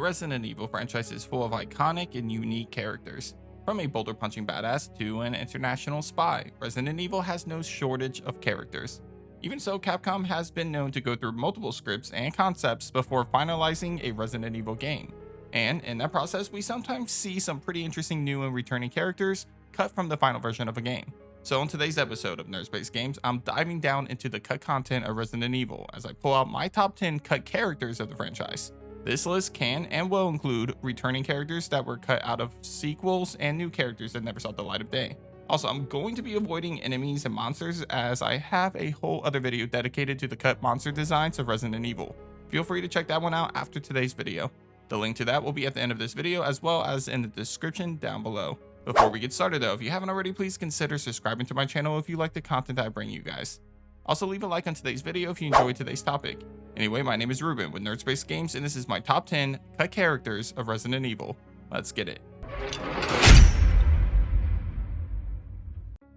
Resident Evil franchise is full of iconic and unique characters. From a boulder-punching badass to an international spy, Resident Evil has no shortage of characters. Even so, Capcom has been known to go through multiple scripts and concepts before finalizing a Resident Evil game. And in that process, we sometimes see some pretty interesting new and returning characters cut from the final version of a game. So in today's episode of Nerdspace Games, I'm diving down into the cut content of Resident Evil as I pull out my top 10 cut characters of the franchise. This list can and will include returning characters that were cut out of sequels and new characters that never saw the light of day. Also, I'm going to be avoiding enemies and monsters as I have a whole other video dedicated to the cut monster designs of Resident Evil. Feel free to check that one out after today's video. The link to that will be at the end of this video as well as in the description down below. Before we get started though, if you haven't already, please consider subscribing to my channel if you like the content I bring you guys. Also, leave a like on today's video if you enjoyed today's topic. Anyway, my name is Ruben with Nerdspace Games and this is my top 10 cut characters of Resident Evil. Let's get it.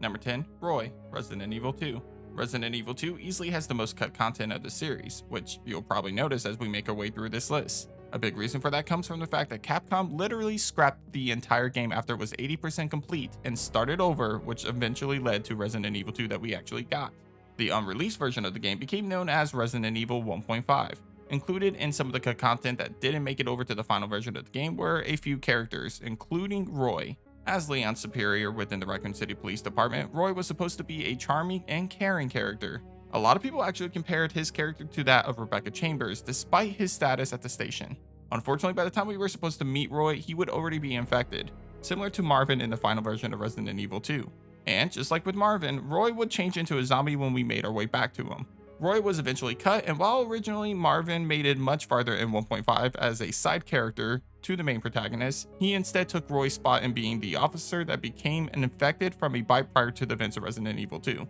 Number 10, Roy, Resident Evil 2. Resident Evil 2 easily has the most cut content of the series, which you'll probably notice as we make our way through this list. A big reason for that comes from the fact that Capcom literally scrapped the entire game after it was 80% complete and started over, which eventually led to Resident Evil 2 that we actually got. The unreleased version of the game became known as Resident Evil 1.5. Included in some of the cut content that didn't make it over to the final version of the game were a few characters, including Roy. As Leon's superior within the Raccoon City Police Department, Roy was supposed to be a charming and caring character. A lot of people actually compared his character to that of Rebecca Chambers, despite his status at the station. Unfortunately, by the time we were supposed to meet Roy, he would already be infected, similar to Marvin in the final version of Resident Evil 2. And just like with Marvin, Roy would change into a zombie when we made our way back to him. Roy was eventually cut, and while originally Marvin made it much farther in 1.5 as a side character to the main protagonist, he instead took Roy's spot in being the officer that became infected from a bite prior to the events of Resident Evil 2.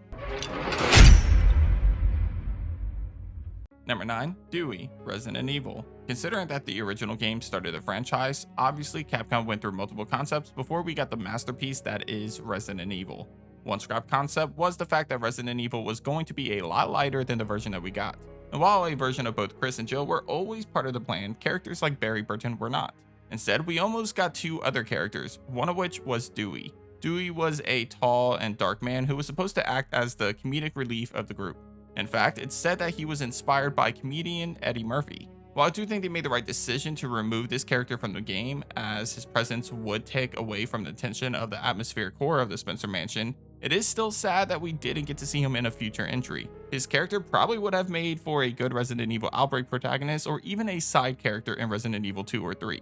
Number 9, Dewey, Resident Evil. Considering that the original game started the franchise, obviously Capcom went through multiple concepts before we got the masterpiece that is Resident Evil. One scrap concept was the fact that Resident Evil was going to be a lot lighter than the version that we got. And while a version of both Chris and Jill were always part of the plan, characters like Barry Burton were not. Instead, we almost got two other characters, one of which was Dewey. Dewey was a tall and dark man who was supposed to act as the comedic relief of the group. In fact, it's said that he was inspired by comedian Eddie Murphy. While I do think they made the right decision to remove this character from the game, as his presence would take away from the tension of the atmospheric core of the Spencer Mansion, it is still sad that we didn't get to see him in a future entry. His character probably would have made for a good Resident Evil Outbreak protagonist or even a side character in Resident Evil 2 or 3.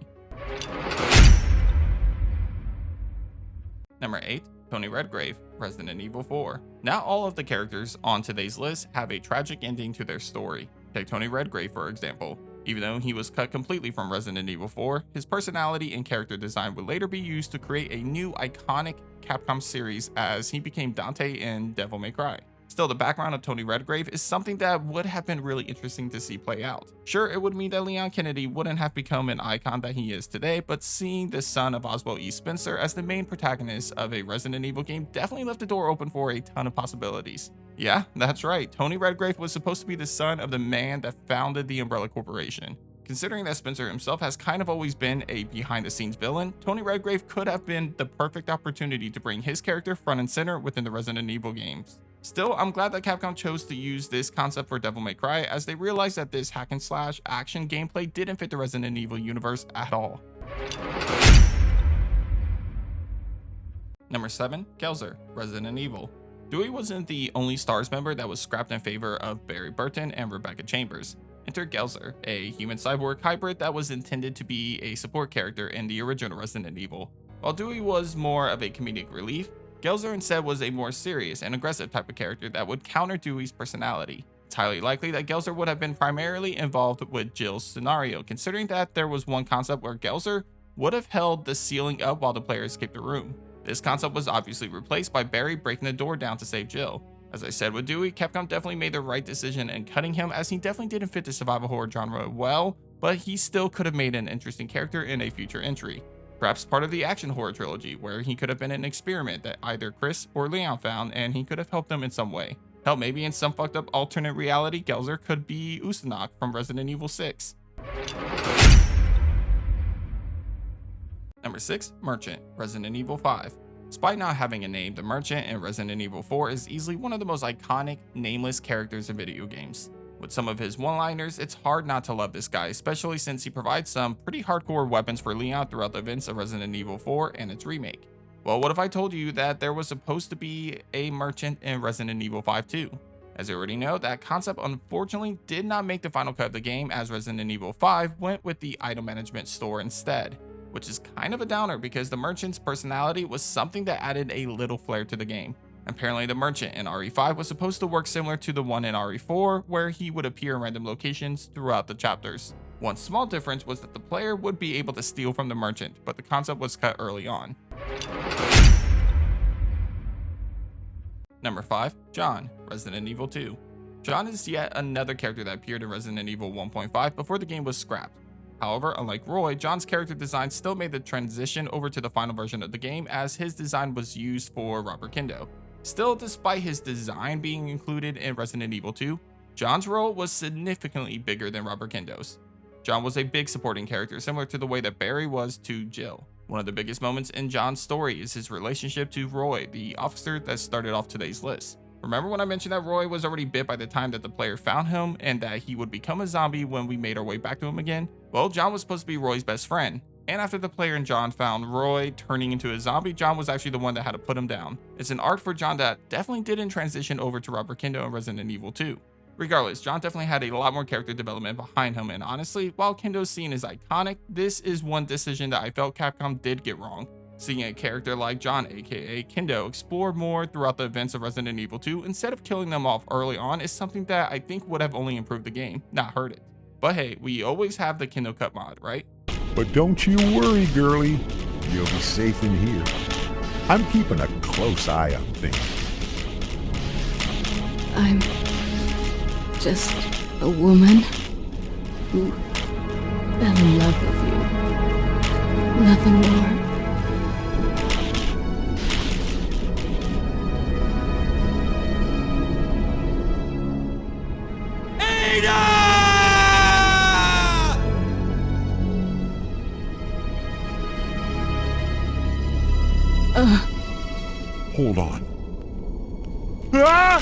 Number 8, Tony Redgrave, Resident Evil 4. Not all of the characters on today's list have a tragic ending to their story. Take Tony Redgrave for example. Even though he was cut completely from Resident Evil 4, his personality and character design would later be used to create a new iconic Capcom series as he became Dante in Devil May Cry. Still, the background of Tony Redgrave is something that would have been really interesting to see play out. Sure, it would mean that Leon Kennedy wouldn't have become an icon that he is today, but seeing the son of Oswald E. Spencer as the main protagonist of a Resident Evil game definitely left the door open for a ton of possibilities. Yeah, that's right, Tony Redgrave was supposed to be the son of the man that founded the Umbrella Corporation. Considering that Spencer himself has kind of always been a behind-the-scenes villain, Tony Redgrave could have been the perfect opportunity to bring his character front and center within the Resident Evil games. Still, I'm glad that Capcom chose to use this concept for Devil May Cry as they realized that this hack and slash action gameplay didn't fit the Resident Evil universe at all. Number 7, Gelzer, Resident Evil. Dewey wasn't the only STARS member that was scrapped in favor of Barry Burton and Rebecca Chambers. Enter Gelzer, a human cyborg hybrid that was intended to be a support character in the original Resident Evil. While Dewey was more of a comedic relief, Gelzer instead was a more serious and aggressive type of character that would counter Dewey's personality. It's highly likely that Gelzer would have been primarily involved with Jill's scenario, considering that there was one concept where Gelzer would have held the ceiling up while the player escaped the room. This concept was obviously replaced by Barry breaking the door down to save Jill. As I said with Dewey, Capcom definitely made the right decision in cutting him as he definitely didn't fit the survival horror genre well, but he still could have made an interesting character in a future entry. Perhaps part of the action horror trilogy, where he could have been an experiment that either Chris or Leon found and he could have helped them in some way. Hell, maybe in some fucked up alternate reality, Gelzer could be Usanok from Resident Evil 6. Number 6, Merchant, Resident Evil 5. Despite not having a name, the Merchant in Resident Evil 4 is easily one of the most iconic, nameless characters in video games. With some of his one-liners, it's hard not to love this guy, especially since he provides some pretty hardcore weapons for Leon throughout the events of Resident Evil 4 and its remake. Well, what if I told you that there was supposed to be a Merchant in Resident Evil 5 too? As you already know, that concept unfortunately did not make the final cut of the game, as Resident Evil 5 went with the item management store instead, which is kind of a downer because the Merchant's personality was something that added a little flair to the game. Apparently the Merchant in RE5 was supposed to work similar to the one in RE4, where he would appear in random locations throughout the chapters. One small difference was that the player would be able to steal from the Merchant, but the concept was cut early on. Number 5, John, Resident Evil 2. John is yet another character that appeared in Resident Evil 1.5 before the game was scrapped. However, unlike Roy, John's character design still made the transition over to the final version of the game, as his design was used for Robert Kendo. Still, despite his design being included in Resident Evil 2, John's role was significantly bigger than Robert Kendo's. John was a big supporting character, similar to the way that Barry was to Jill. One of the biggest moments in John's story is his relationship to Roy, the officer that started off today's list. Remember when I mentioned that Roy was already bit by the time that the player found him and that he would become a zombie when we made our way back to him again? Well, John was supposed to be Roy's best friend. And after the player and John found Roy turning into a zombie, John was actually the one that had to put him down. It's an arc for John that definitely didn't transition over to Robert Kendo in Resident Evil 2. Regardless, John definitely had a lot more character development behind him, and honestly, while Kendo's scene is iconic, this is one decision that I felt Capcom did get wrong. Seeing a character like John, aka Kendo, explore more throughout the events of Resident Evil 2 instead of killing them off early on is something that I think would have only improved the game, not hurt it. But hey, we always have the Kendo Cut mod, right? But don't you worry, girlie. You'll be safe in here. I'm keeping a close eye on things. I'm just a woman who fell in love with you. Nothing more. Hold on. Ah!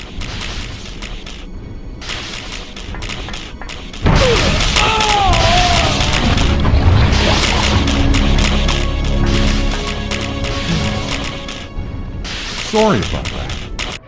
Sorry about that.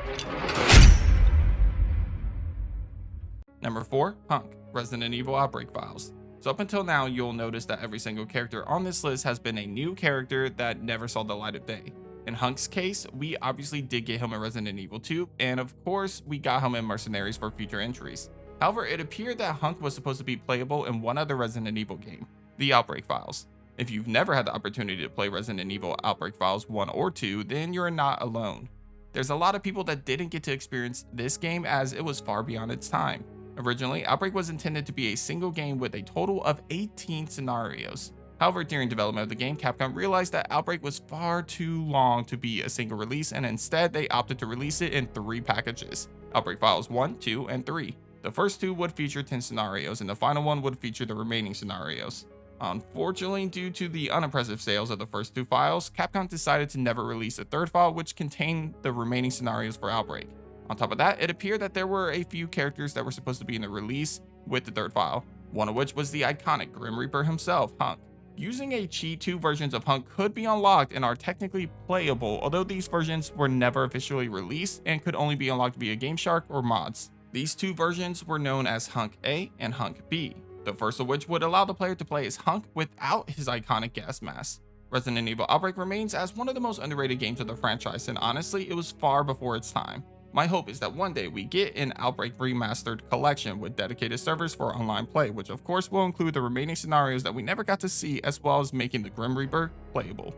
Number 4, Hunk, Resident Evil Outbreak Files. So up until now, you'll notice that every single character on this list has been a new character that never saw the light of day. In Hunk's case, we obviously did get him in Resident Evil 2, and of course, we got him in Mercenaries for future entries. However, it appeared that Hunk was supposed to be playable in one other Resident Evil game, The Outbreak Files. If you've never had the opportunity to play Resident Evil Outbreak Files 1 or 2, then you're not alone. There's a lot of people that didn't get to experience this game as it was far beyond its time. Originally, Outbreak was intended to be a single game with a total of 18 scenarios. However, during development of the game, Capcom realized that Outbreak was far too long to be a single release, and instead they opted to release it in 3 packages: Outbreak Files 1, 2, and 3. The first 2 would feature 10 scenarios, and the final one would feature the remaining scenarios. Unfortunately, due to the unimpressive sales of the first 2 files, Capcom decided to never release a 3rd file which contained the remaining scenarios for Outbreak. On top of that, it appeared that there were a few characters that were supposed to be in the release with the 3rd file, one of which was the iconic Grim Reaper himself, Hunk. Using a cheat, 2 versions of Hunk could be unlocked and are technically playable, although these versions were never officially released and could only be unlocked via GameShark or mods. These 2 versions were known as Hunk A and Hunk B, the first of which would allow the player to play as Hunk without his iconic gas mask. Resident Evil Outbreak remains as one of the most underrated games of the franchise, and honestly, it was far before its time. My hope is that one day we get an Outbreak Remastered collection with dedicated servers for online play, which of course will include the remaining scenarios that we never got to see, as well as making the Grim Reaper playable.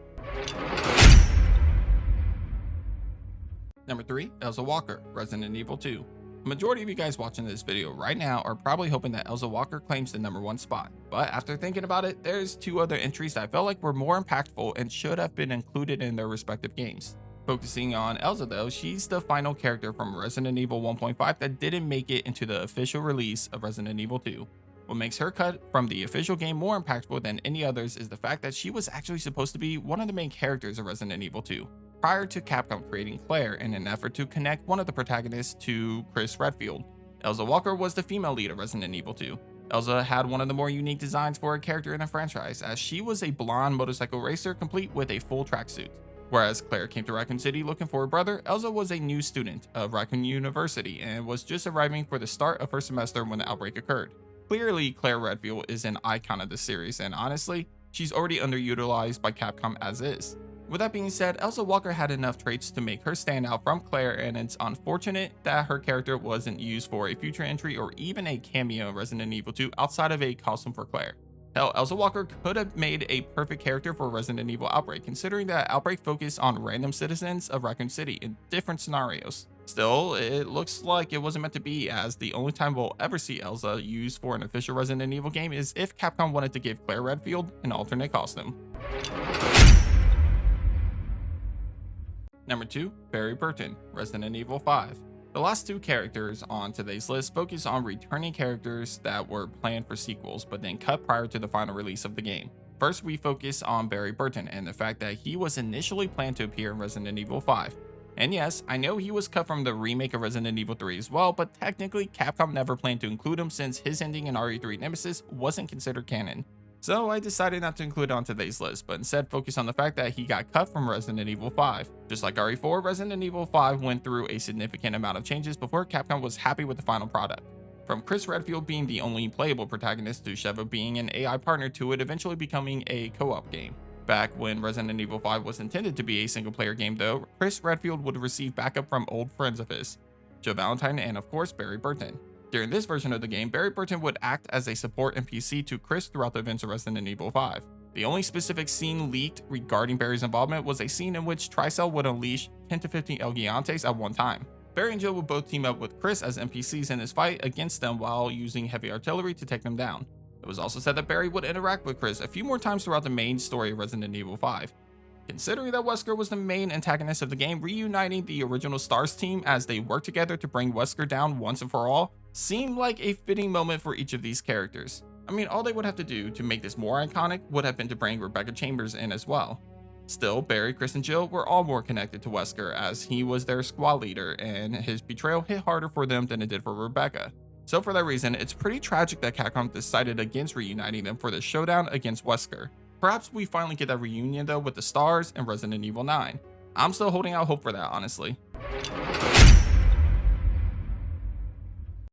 Number 3, Elza Walker, Resident Evil 2. The majority of you guys watching this video right now are probably hoping that Elza Walker claims the number 1 spot, but after thinking about it, there's 2 other entries that I felt like were more impactful and should have been included in their respective games. Focusing on Elza though, she's the final character from Resident Evil 1.5 that didn't make it into the official release of Resident Evil 2. What makes her cut from the official game more impactful than any others is the fact that she was actually supposed to be one of the main characters of Resident Evil 2, prior to Capcom creating Claire in an effort to connect one of the protagonists to Chris Redfield. Elza Walker was the female lead of Resident Evil 2. Elza had one of the more unique designs for a character in the franchise, as she was a blonde motorcycle racer complete with a full tracksuit. Whereas Claire came to Raccoon City looking for her brother, Elza was a new student of Raccoon University and was just arriving for the start of her semester when the outbreak occurred. Clearly, Claire Redfield is an icon of the series, and honestly, she's already underutilized by Capcom as is. With that being said, Elza Walker had enough traits to make her stand out from Claire, and it's unfortunate that her character wasn't used for a future entry or even a cameo in Resident Evil 2 outside of a costume for Claire. Hell, Elza Walker could have made a perfect character for Resident Evil Outbreak, considering that Outbreak focused on random citizens of Raccoon City in different scenarios. Still, it looks like it wasn't meant to be, as the only time we'll ever see Elza used for an official Resident Evil game is if Capcom wanted to give Claire Redfield an alternate costume. Number 2, Barry Burton, Resident Evil 5. The last two characters on today's list focus on returning characters that were planned for sequels but then cut prior to the final release of the game. First, we focus on Barry Burton and the fact that he was initially planned to appear in Resident Evil 5. And yes, I know he was cut from the remake of Resident Evil 3 as well, but technically Capcom never planned to include him since his ending in RE3 Nemesis wasn't considered canon. So I decided not to include it on today's list, but instead focus on the fact that he got cut from Resident Evil 5. Just like RE4, Resident Evil 5 went through a significant amount of changes before Capcom was happy with the final product. From Chris Redfield being the only playable protagonist to Sheva being an AI partner to it eventually becoming a co-op game. Back when Resident Evil 5 was intended to be a single player game though, Chris Redfield would receive backup from old friends of his, Joe Valentine and of course Barry Burton. During this version of the game, Barry Burton would act as a support NPC to Chris throughout the events of Resident Evil 5. The only specific scene leaked regarding Barry's involvement was a scene in which Tricell would unleash 10 to 15 El Gigantes at one time. Barry and Joe would both team up with Chris as NPCs in his fight against them while using heavy artillery to take them down. It was also said that Barry would interact with Chris a few more times throughout the main story of Resident Evil 5. Considering that Wesker was the main antagonist of the game, reuniting the original STARS team as they work together to bring Wesker down once and for all seemed like a fitting moment for each of these characters. I mean, all they would have to do to make this more iconic would have been to bring Rebecca Chambers in as well. Still, Barry, Chris, and Jill were all more connected to Wesker as he was their squad leader, and his betrayal hit harder for them than it did for Rebecca. So for that reason, it's pretty tragic that Capcom decided against reuniting them for the showdown against Wesker. Perhaps we finally get that reunion though with the STARS and Resident Evil 9. I'm still holding out hope for that, honestly.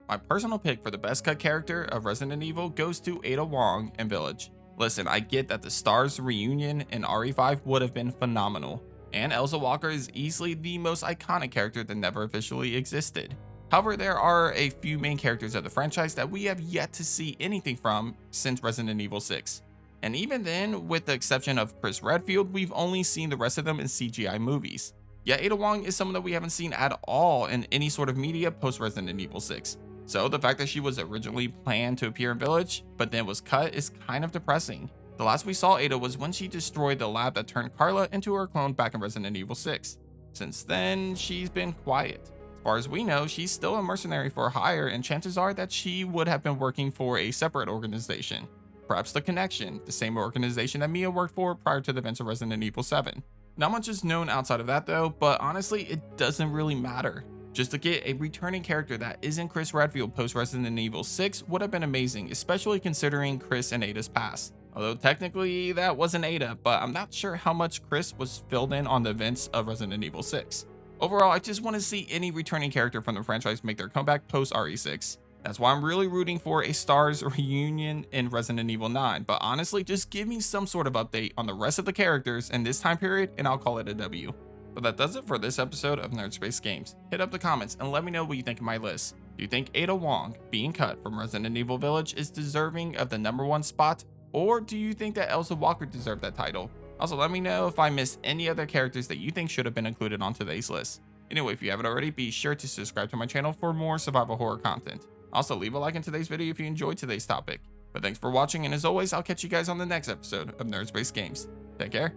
My personal pick for the best cut character of Resident Evil goes to Ada Wong in Village. Listen, I get that the STARS reunion in RE5 would have been phenomenal, and Elza Walker is easily the most iconic character that never officially existed. However, there are a few main characters of the franchise that we have yet to see anything from since Resident Evil 6. And even then, with the exception of Chris Redfield, we've only seen the rest of them in CGI movies. Yet Ada Wong is someone that we haven't seen at all in any sort of media post Resident Evil 6. So the fact that she was originally planned to appear in Village, but then was cut is kind of depressing. The last we saw Ada was when she destroyed the lab that turned Carla into her clone back in Resident Evil 6. Since then, she's been quiet. As far as we know, she's still a mercenary for hire, and chances are that she would have been working for a separate organization. Perhaps The Connection, the same organization that Mia worked for prior to the events of Resident Evil 7. Not much is known outside of that though, but honestly, it doesn't really matter. Just to get a returning character that isn't Chris Redfield post Resident Evil 6 would have been amazing, especially considering Chris and Ada's past. Although technically that wasn't Ada, but I'm not sure how much Chris was filled in on the events of Resident Evil 6. Overall, I just want to see any returning character from the franchise make their comeback post RE6. That's why I'm really rooting for a STARS reunion in Resident Evil 9, but honestly, just give me some sort of update on the rest of the characters in this time period and I'll call it a W. But that does it for this episode of Nerd Space Games. Hit up the comments and let me know what you think of my list. Do you think Ada Wong being cut from Resident Evil Village is deserving of the #1 spot? Or do you think that Elza Walker deserved that title? Also, let me know if I missed any other characters that you think should have been included on today's list. Anyway, if you haven't already, be sure to subscribe to my channel for more survival horror content. Also, leave a like in today's video if you enjoyed today's topic. But thanks for watching, and as always, I'll catch you guys on the next episode of Nerd Space Games. Take care.